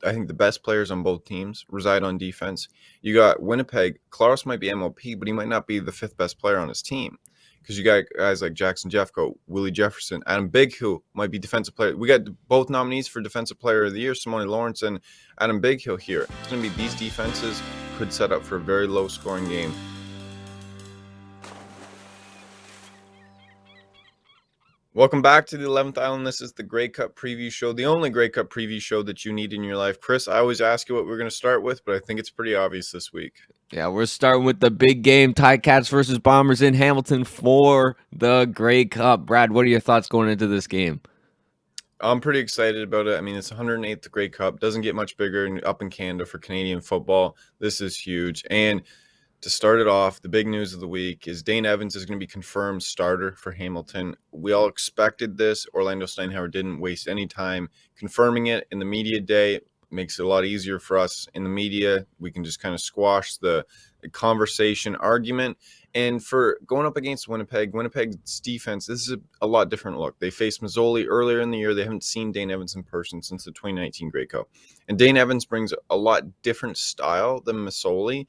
I think the best players on both teams reside on defense. You got Winnipeg. Claros might be MLP, but he might not be the fifth best player on his team because you got guys like Jackson Jeffco, Willie Jefferson, Adam Bighill might be defensive player. We got both nominees for defensive player of the year, Simone Lawrence and Adam Bighill here. It's going to be these defenses could set up for a very low scoring game. Welcome back to the 11th Island. This is the Grey Cup preview show, the only Grey Cup preview show that you need in your life. Chris, I always ask you what we're going to start with, but I think it's pretty obvious this week. Yeah, we're starting with the big game, Ticats versus Bombers in Hamilton for the Grey Cup. Brad, what are your thoughts going into this game? I'm pretty excited about it. I mean, it's 108th Grey Cup. Doesn't get much bigger up in Canada for Canadian football. This is huge. And to start it off, the big news of the week is Dane Evans is going to be confirmed starter for Hamilton. We all expected this. Orlando Steinhauer didn't waste any time confirming it in the media day. Makes it a lot easier for us in the media. We can just kind of squash the conversation argument. And for going up against Winnipeg's defense, this is a lot different look. They faced Mazzoli earlier in the year. They haven't seen Dane Evans in person since the 2019 Grey Cup. And Dane Evans brings a lot different style than Mazzoli.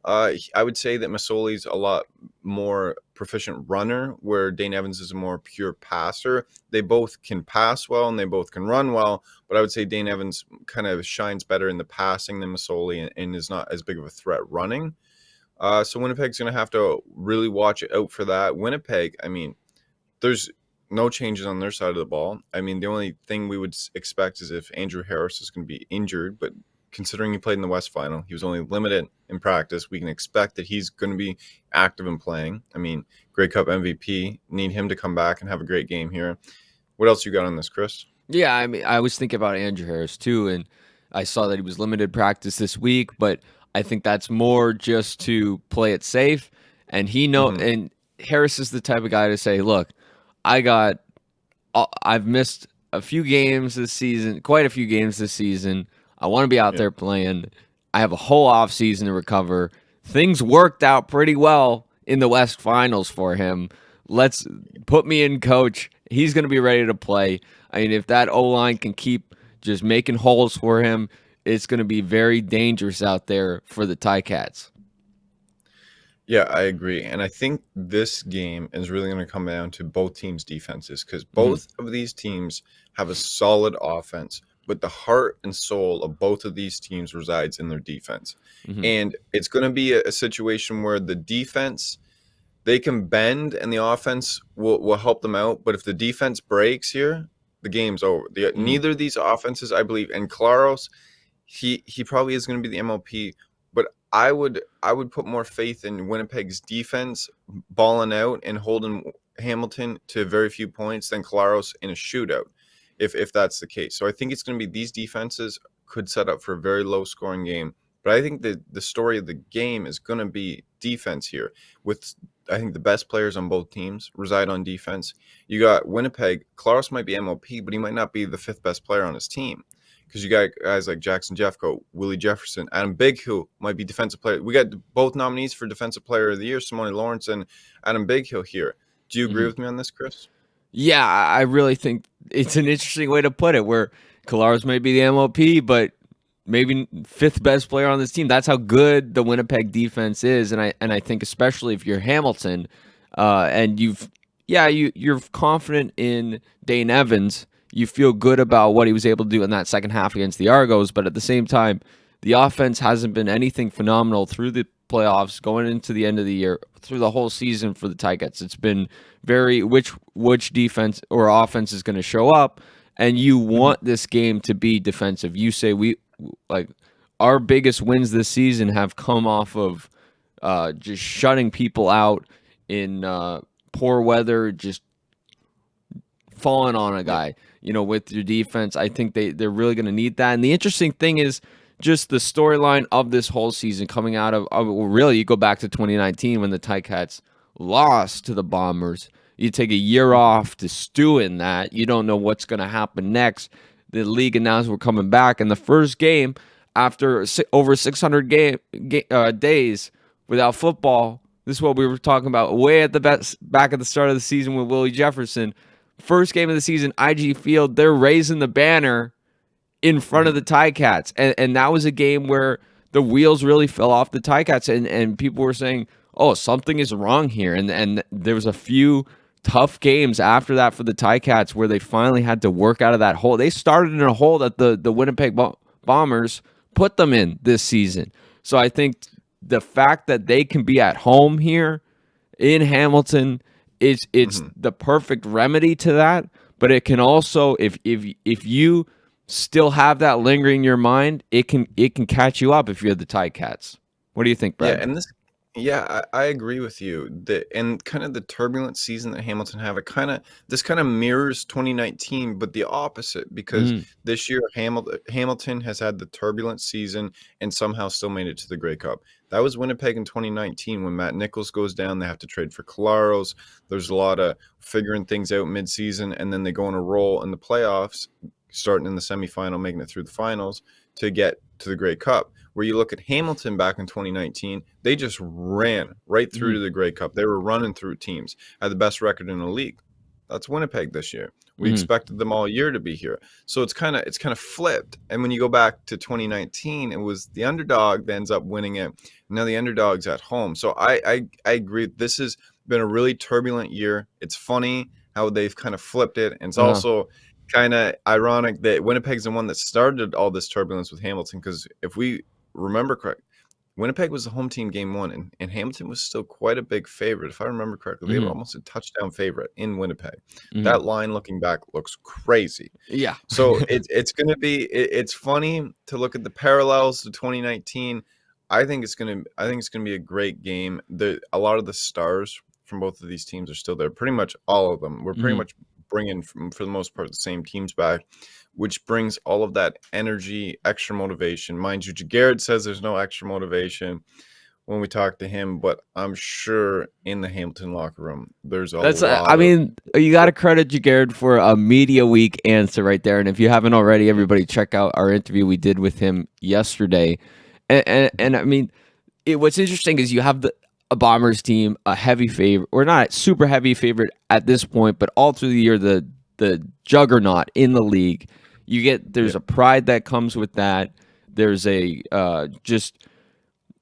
I would say that Mazzoli's a lot more proficient runner, where Dane Evans is a more pure passer. They both can pass well and they both can run well, but I would say Dane Evans kind of shines better in the passing than Mazzoli and is not as big of a threat running. So Winnipeg's going to have to really watch out for that. Winnipeg, I mean, there's no changes on their side of the ball. I mean, the only thing we would expect is if Andrew Harris is going to be injured, but considering he played in the West Final, he was only limited in practice. We can expect that he's going to be active in playing. I mean, Grey Cup MVP, need him to come back and have a great game here. What else you got on this, Chris? Yeah, I mean, I was thinking about Andrew Harris too, and I saw that he was limited practice this week, but I think that's more just to play it safe. And and Harris is the type of guy to say, look, I've missed a few games this season, quite a few games this season. I want to be out there playing. I have a whole off season to recover. Things worked out pretty well in the West Finals for him. Let's put me in, coach. He's going to be ready to play. I mean, if that O-line can keep just making holes for him, it's going to be very dangerous out there for the Ticats. Yeah, I agree. And I think this game is really going to come down to both teams' defenses, because both of these teams have a solid offense, but the heart and soul of both of these teams resides in their defense. And it's going to be a situation where the defense, they can bend and the offense will help them out. But if the defense breaks here, the game's over. Neither of these offenses, I believe, and Claros, he probably is going to be the MLP, but I would put more faith in Winnipeg's defense balling out and holding Hamilton to very few points than Claros in a shootout, if that's the case. So I think it's going to be these defenses could set up for a very low scoring game. But I think the story of the game is going to be defense here. With, I think, the best players on both teams reside on defense. You got Winnipeg. Claros might be MLP, but he might not be the fifth best player on his team, because you got guys like Jackson Jeffco, Willie Jefferson, Adam Bighill might be defensive player. We got both nominees for defensive player of the year, Simone Lawrence and Adam Bighill here. Do you agree with me on this, Chris? Yeah, I really think it's an interesting way to put it, where Claros may be the MLP, but maybe fifth best player on this team. That's how good the Winnipeg defense is, and I think especially if you're Hamilton, and you're confident in Dane Evans, you feel good about what he was able to do in that second half against the Argos, but at the same time, the offense hasn't been anything phenomenal through the playoffs, going into the end of the year, through the whole season for the Ticats. It's been very which defense or offense is going to show up, and you want this game to be defensive. You say our biggest wins this season have come off of just shutting people out in poor weather, just falling on a guy, with your defense. I think they're really going to need that. And the interesting thing is just the storyline of this whole season coming out of really, you go back to 2019 when the Ticats lost to the Bombers. You take a year off to stew in that. You don't know what's going to happen next. The league announced we're coming back, and the first game after over 600 days without football. This is what we were talking about way at the back at the start of the season with Willie Jefferson. First game of the season, IG Field, they're raising the banner in front of the Ticats. And that was a game where the wheels really fell off the Ticats, and people were saying, oh, something is wrong here. And there was a few tough games after that for the Ticats where they finally had to work out of that hole. They started in a hole that the Winnipeg Bombers put them in this season. So I think the fact that they can be at home here in Hamilton, it's the perfect remedy to that. But it can also, if you still have that lingering in your mind, it can catch you up if you're the Ticats. What do you think, Brad? Yeah, and I agree with you. And kind of the turbulent season that Hamilton have, this kind of mirrors 2019, but the opposite, because this year Hamilton has had the turbulent season and somehow still made it to the Grey Cup. That was Winnipeg in 2019 when Matt Nichols goes down. They have to trade for Collaros. There's a lot of figuring things out mid-season, and then they go on a roll in the playoffs, starting in the semifinal, making it through the finals to get to the Grey Cup. Where you look at Hamilton back in 2019, they just ran right through to the Grey Cup. They were running through teams, had the best record in the league. That's Winnipeg this year. We expected them all year to be here. So it's kind of flipped. And when you go back to 2019, it was the underdog that ends up winning it. Now the underdog's at home. So I agree. This has been a really turbulent year. It's funny how they've kind of flipped it. And it's also kind of ironic that Winnipeg's the one that started all this turbulence with Hamilton, because if we remember correct, Winnipeg was the home team game one, and Hamilton was still quite a big favorite. If I remember correctly, they were almost a touchdown favorite in Winnipeg. That line looking back looks crazy. Yeah. So it's going to be, it's funny to look at the parallels to 2019. I think it's going to be a great game. A lot of the stars from both of these teams are still there. Pretty much all of them. We're pretty much bringing, for the most part, the same teams back, which brings all of that energy, extra motivation. Mind you, Jared says there's no extra motivation when we talk to him, but I'm sure in the Hamilton locker room, there's a lot. I mean, you got to credit Jared for a media week answer right there. And if you haven't already, everybody check out our interview we did with him yesterday. And I mean, what's interesting is you have a Bombers team, a heavy favorite, or not super heavy favorite at this point, but all through the year, the juggernaut in the league. There's a pride that comes with that. There's a just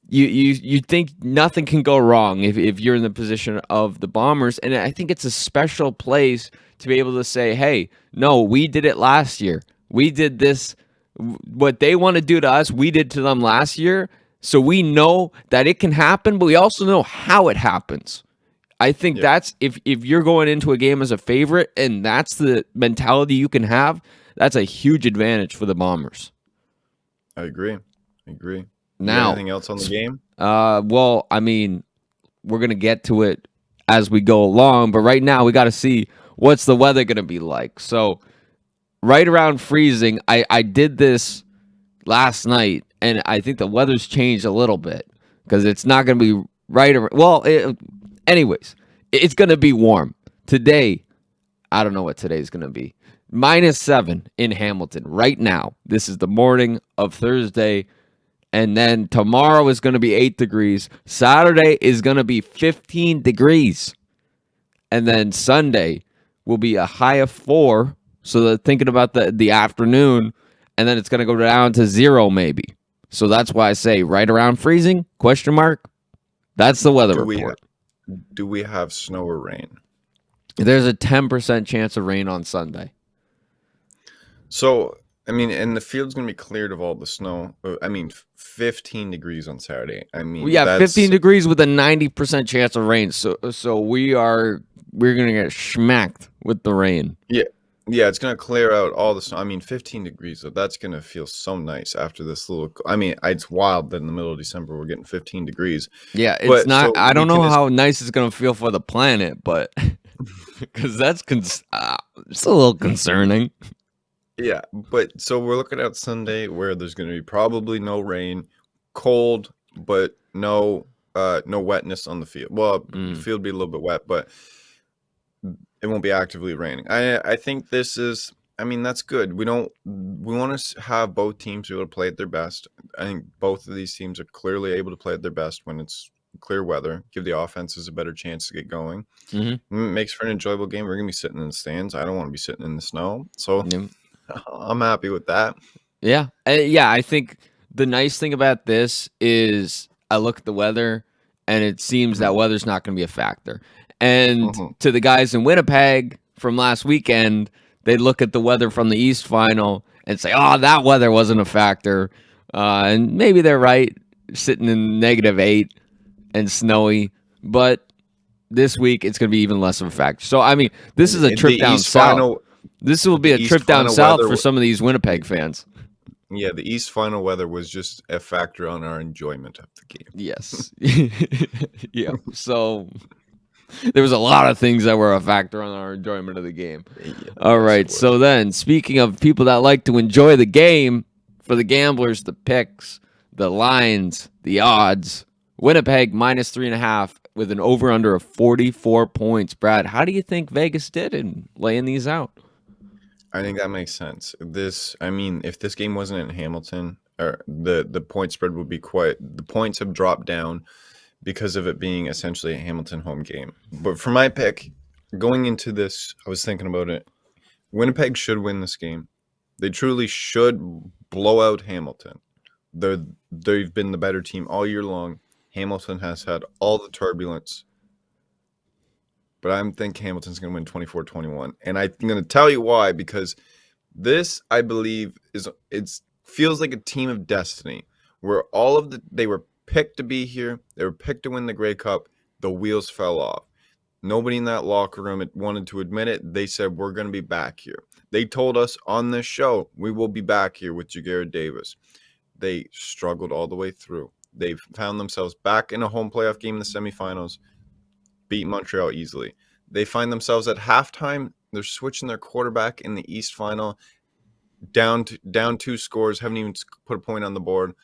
you think nothing can go wrong if you're in the position of the Bombers, and I think it's a special place to be able to say, hey, no, we did it last year. We did this. What they want to do to us, we did to them last year. So we know that it can happen, but we also know how it happens. I think that's if you're going into a game as a favorite and that's the mentality you can have, that's a huge advantage for the Bombers. I agree. Now, anything else on the game? Well, I mean, we're going to get to it as we go along, but right now we got to see what's the weather going to be like. So right around freezing, I did this last night, and I think the weather's changed a little bit because it's not going to be right around. Well, anyways, it's going to be warm. Today, I don't know what today's going to be. -7 in Hamilton right now. This is the morning of Thursday. And then tomorrow is going to be 8 degrees. Saturday is going to be 15 degrees. And then Sunday will be a high of 4. So they're thinking about the afternoon. And then it's going to go down to 0 maybe. So that's why I say right around freezing, ? That's the weather report. Do we have snow or rain? There's a 10% chance of rain on Sunday. So, I mean, and the field's going to be cleared of all the snow. I mean, 15 degrees on Saturday. I mean, yeah, 15 degrees with a 90% chance of rain. So we're going to get smacked with the rain. Yeah, it's going to clear out all the snow. I mean, 15 degrees, so that's going to feel so nice after this little. I mean, it's wild that in the middle of December we're getting 15 degrees. Yeah, it's not. So I don't know how nice it's going to feel for the planet, but because that's it's a little concerning. Yeah, but so we're looking at Sunday where there's going to be probably no rain, cold, but no wetness on the field. Well, the field will be a little bit wet, but it won't be actively raining. I think this is, I mean, that's good. We want to have both teams be able to play at their best. I think both of these teams are clearly able to play at their best when it's clear weather, give the offenses a better chance to get going. It makes for an enjoyable game. We're going to be sitting in the stands. I don't want to be sitting in the snow. So I'm happy with that. Yeah. Yeah, I think the nice thing about this is I look at the weather and it seems that weather's not going to be a factor. And Mhm. to the guys in Winnipeg from last weekend, they look at the weather from the East Final and say, "Oh, that weather wasn't a factor." And maybe they're right, sitting in -8 and snowy, but this week it's going to be even less of a factor. So, I mean, this is a The trip down East south. Final, This will the be a East trip down Final south weather. for some of these Winnipeg fans. Yeah, the East Final weather was just a factor on our enjoyment of the game. Yes. Yeah. So there was a lot of things that were a factor on our enjoyment of the game. Yeah, All yes, right. it was. So then, speaking of people that like to enjoy the game, for the gamblers, the picks, the lines, the odds, Winnipeg -3.5 with an over/under of 44 points. Brad, how do you think Vegas did in laying these out? I think that makes sense. I mean, if this game wasn't in Hamilton, or the point spread would be quite. The points have dropped down because of it being essentially a Hamilton home game. But for my pick, going into this, I was thinking about it. Winnipeg should win this game. They truly should blow out Hamilton. They've been the better team all year long. Hamilton has had all the turbulence. But I'm thinking Hamilton's going to win 24-21. And I'm going to tell you why, because this, I believe, feels like a team of destiny where they were picked to be here. They were picked to win the Grey Cup. The wheels fell off. Nobody in that locker room wanted to admit it. They said, we're going to be back here. They told us on this show, we will be back here with Jaguar Davis. They struggled all the way through. They found themselves back in a home playoff game in the semifinals, beat Montreal easily. They find themselves at halftime. They're switching their quarterback in the East Final, down 2 scores, haven't even put a point on the board,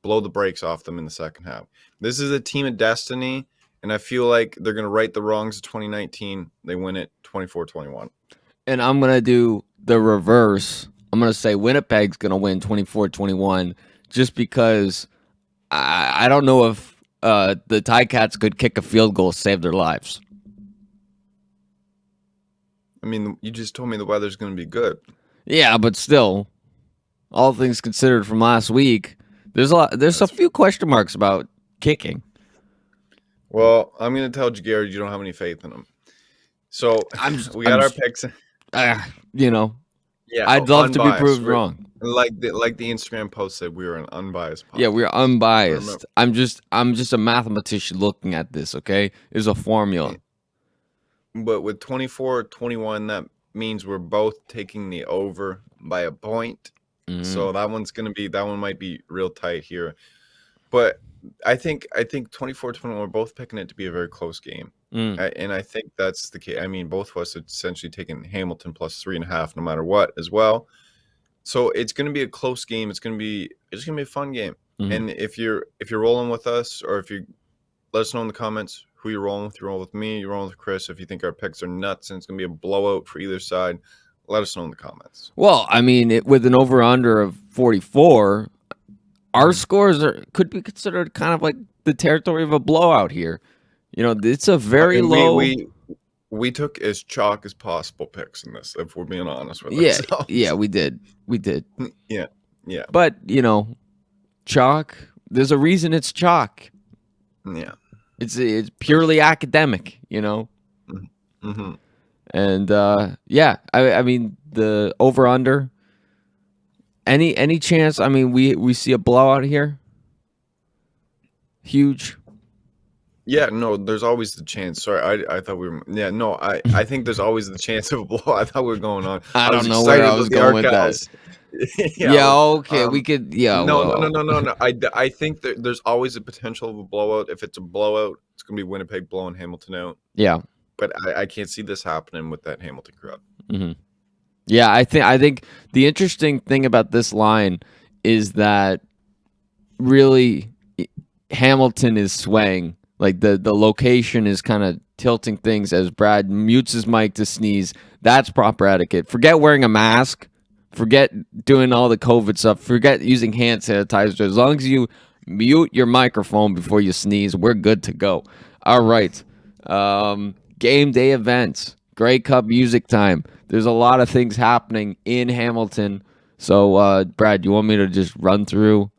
blow the brakes off them in the second half. This is a team of destiny, and I feel like they're going to right the wrongs of 2019. They win it 24-21. And I'm going to do the reverse. I'm going to say Winnipeg's going to win 24-21 just because I don't know if the Ticats could kick a field goal to save their lives. I mean, you just told me the weather's going to be good. Yeah, but still, all things considered from last week, there's a few question marks about kicking. Well, I'm going to tell Jaguar you don't have any faith in him. So we got our picks. Yeah, I'd love to be unbiased. proved wrong. Like the Instagram post said, we were an unbiased podcast. Yeah, we're unbiased. I'm just a mathematician looking at this, okay? It's a formula. But with 24-21, that means we're both taking the over by a point. So that one might be real tight here. But I think 24-21, we're both picking it to be a very close game. And I think that's the case. I mean, both of us are essentially taking Hamilton plus 3.5 no matter what as well. So it's going to be a close game. It's going to be a fun game. And if you're rolling with us, or if you let us know in the comments who you're rolling with. You roll with me, you're rolling with Chris. If you think our picks are nuts and it's going to be a blowout for either side, let us know in the comments. Well, I mean, with an over-under of 44, our scores could be considered kind of like the territory of a blowout here. You know, it's a very low. We took as chalk as possible picks in this, if we're being honest with ourselves. Yeah, we did. Yeah. But, chalk, there's a reason it's chalk. Yeah. It's purely academic, Mm-hmm. And I mean the over under. Any chance? I mean, we see a blowout here. Huge. Yeah, no, there's always the chance. Sorry, I thought we were. Yeah, no, I think there's always the chance of a blowout. I thought we were going on. I don't know where I was going with that. Okay, we could. Yeah, no. I think that there's always a potential of a blowout. If it's a blowout, it's gonna be Winnipeg blowing Hamilton out. Yeah, but I can't see this happening with that Hamilton crowd. Mm-hmm. Yeah, I think the interesting thing about this line is that really Hamilton is swaying. Like the location is kind of tilting things as Brad mutes his mic to sneeze. That's proper etiquette. Forget wearing a mask. Forget doing all the COVID stuff. Forget using hand sanitizer. As long as you mute your microphone before you sneeze, we're good to go. All right. Game day events. Grey Cup music time. There's a lot of things happening in Hamilton. So, Brad, you want me to just run through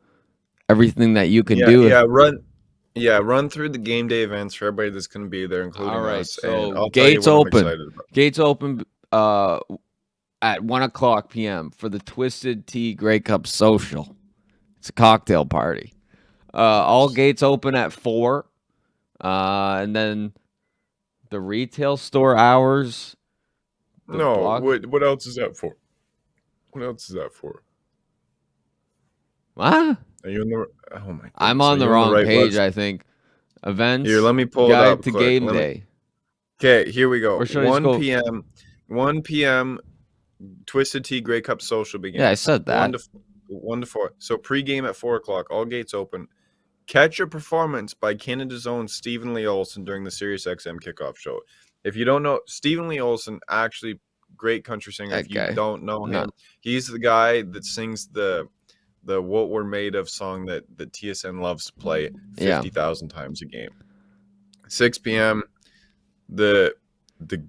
everything that you can Yeah, do? run through the game day events for everybody that's going to be there, including All right. us, and So I'll tell you gates what I'm open. excited about. Gates open at 1:00 p.m. for the Twisted Tea Grey Cup Social. It's a cocktail party. All gates open at 4. And then the retail store hours. The No, block. what else is that for? What else is that for? What? Are you in the? Oh my I'm goodness! on Are the you on the wrong right page, website? I think. Events. Here, let me pull it Guide up to quick. game day. Okay, here we go. Or should I just 1 go? p.m. 1 p.m. Twisted Tea Grey Cup Social Yeah, I begins. said that. 1 to 4. So pregame at 4:00. All gates open. Catch a performance by Canada's own Stephen Lee Olson during the SiriusXM kickoff show. If you don't know, Stephen Lee Olson, actually great country singer. That If you guy. don't know him, No. he's the guy that sings the What We're Made Of song that TSN loves to play 50,000 times a game. 6 p.m. The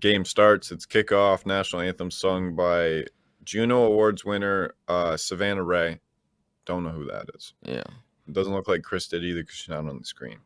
game starts. It's kickoff. National anthem sung by Juno Awards winner Savannah Ray. Don't know who that is. Yeah. It doesn't look like Chris did either because she's not on the screen.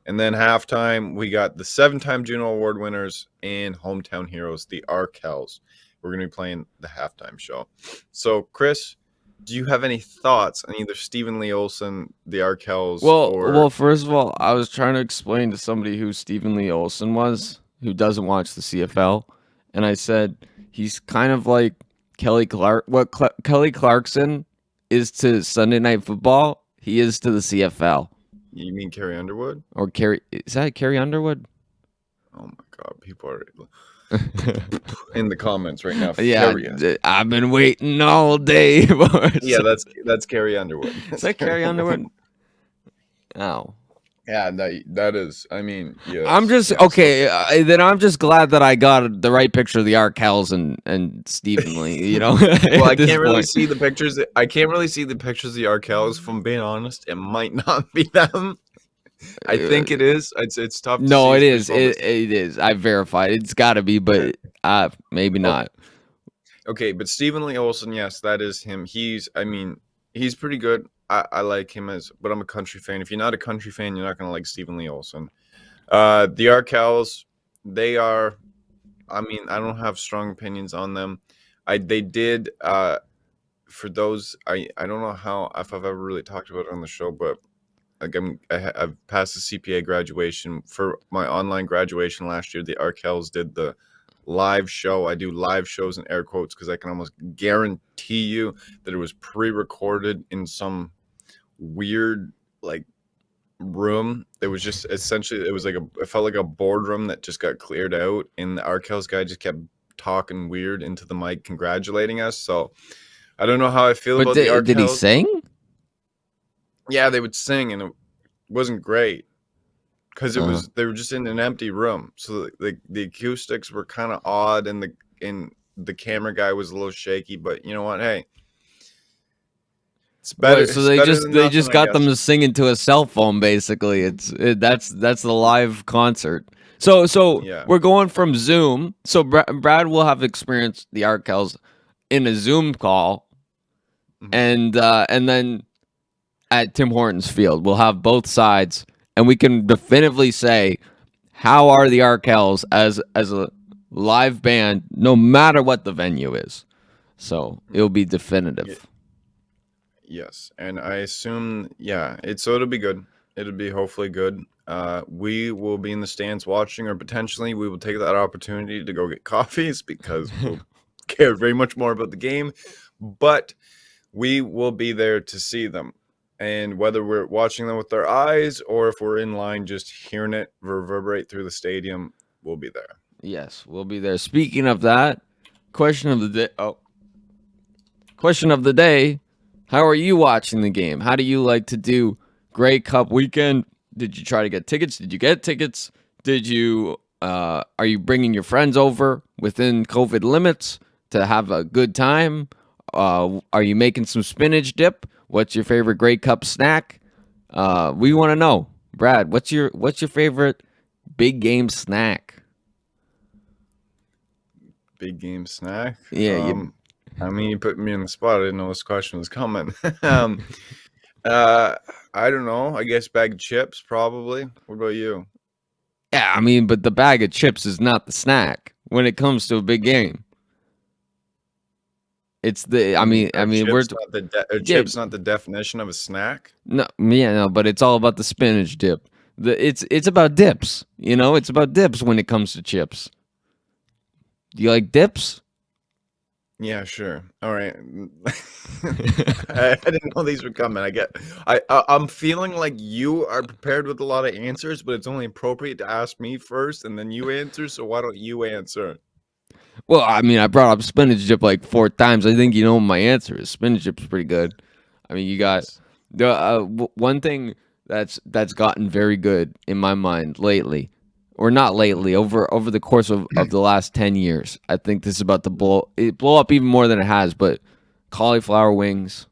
And then halftime, we got the 7-time Juno Award winners and hometown heroes, the Arkells. We're going to be playing the halftime show. So, Chris, do you have any thoughts on either Stephen Lee Olson, the Arkells, Well, first of all, I was trying to explain to somebody who Stephen Lee Olson was, who doesn't watch the CFL, and I said he's kind of like Kelly Clark. What Kelly Clarkson is to Sunday Night Football, he is to the CFL. You mean Carrie Underwood? Or Carrie? Is that Carrie Underwood? Oh my God, people are in the comments right now. Yeah, I've been waiting all day for. Yeah, that's Carrie Underwood. Is that Carrie Underwood? Oh. Yeah, that is. I mean, yeah. I'm just okay. Then I'm just glad that I got the right picture of the Arkells and Stephen Lee. You know. Well, I can't really see the pictures. I can't really see the pictures of the Arkells. From being honest, it might not be them. I think it is. It's tough. No, to see it is. It is. I verified. It's got to be, but maybe not. Okay, but Stephen Lee Olson, yes, that is him. I mean, he's pretty good. I like him but I'm a country fan. If you're not a country fan, you're not gonna like Stephen Lee Olson. The Arkells, they are. I mean, I don't have strong opinions on them. They did. For those, I don't know if I've ever really talked about it on the show, but like I've passed the CPA graduation for my online graduation last year. The Arkells did the live show. I do live shows in air quotes because I can almost guarantee you that it was pre-recorded in some weird like room. It was just essentially it felt like a boardroom that just got cleared out, and the Arkells guy just kept talking weird into the mic congratulating us. So I don't know how I feel about the Arkells. Did he sing? Yeah, they would sing, and it wasn't great because they were just in an empty room. So the acoustics were kind of odd, and the camera guy was a little shaky. But you know what? Hey, it's better. Right, so they just got them to sing into a cell phone. Basically, that's the live concert. So yeah. We're going from Zoom. So Brad will have experienced the Arkells in a Zoom call, and then at Tim Hortons Field, we'll have both sides, and we can definitively say how are the Arkells as a live band, no matter what the venue is. So it'll be definitive. Yes, and I assume, so it'll be good. It'll be hopefully good. We will be in the stands watching, or potentially we will take that opportunity to go get coffees because we'll care very much more about the game. But we will be there to see them. And whether we're watching them with our eyes or if we're in line just hearing it reverberate through the stadium, we'll be there. Yes, we'll be there. Speaking of that, question of the day. How are you watching the game? How do you like to do Grey Cup weekend? Did you try to get tickets? Did you get tickets? Are you bringing your friends over within COVID limits to have a good time? Are you making some spinach dip? What's your favorite Grey Cup snack? We want to know. Brad, what's your favorite big game snack? Big game snack? Yeah, I mean, you put me in the spot. I didn't know this question was coming. um, I don't know. I guess bag of chips, probably. What about you? Yeah, I mean, but the bag of chips is not the snack when it comes to a big game. It's the. I mean, Are we're chips not are yeah, chips not the definition of a snack? no, yeah, no, but it's all about the spinach dip. It's about dips. You know, it's about dips when it comes to chips. Do you like dips? Yeah, sure. All right. I didn't know these were coming. I'm feeling like you are prepared with a lot of answers, but it's only appropriate to ask me first and then you answer. So why don't you answer? Well, I mean, I brought up spinach dip like 4 times. I think you know what my answer is. Spinach dip's pretty good. I mean, you got Yes. the one thing that's gotten very good in my mind lately, or not lately, over the course of the last 10 years. I think this is about to blow up even more than it has. But cauliflower wings,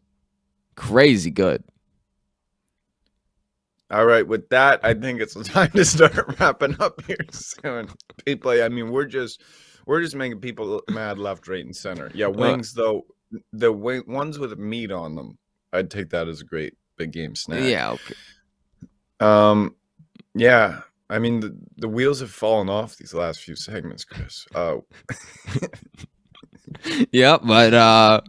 crazy good. All right. With that, I think it's time to start wrapping up here soon. People, I mean, we're just making people mad left, right, and center. Yeah, wings though, ones with meat on them, I'd take that as a great big game snack. Yeah, okay. Yeah. I mean, the wheels have fallen off these last few segments, Chris. Yeah, but All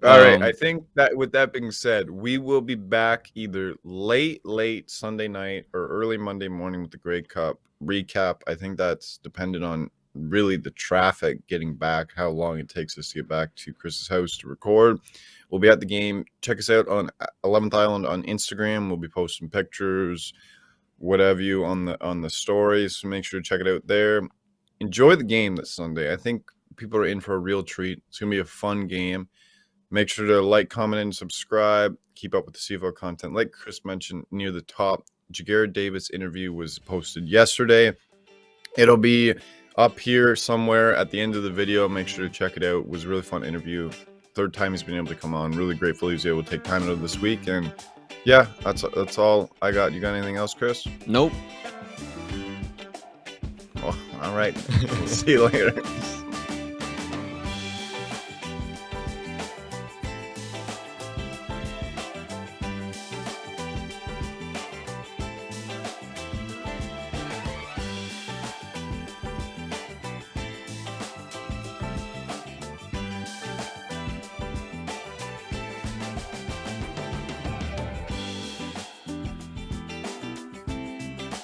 right. I think that with that being said, we will be back either late Sunday night or early Monday morning with the Grey Cup recap. I think that's dependent on really the traffic getting back, how long it takes us to get back to Chris's house to record. We'll be at the game. Check us out on 11th Island on Instagram. We'll be posting pictures, whatever you on the stories. So make sure to check it out there. Enjoy the game this Sunday. I think people are in for a real treat. It's gonna be a fun game. Make sure to like, comment, and subscribe. Keep up with the CFL content. Like Chris mentioned near the top, Jagarrett Davis interview was posted yesterday. It'll be up here somewhere at the end of the video. Make sure to check it out. It was a really fun interview. Third time he's been able to come on. Really grateful he was able to take time out of this week. And yeah, that's all I got. You got anything else, Chris? nope. Well, all right. See you later.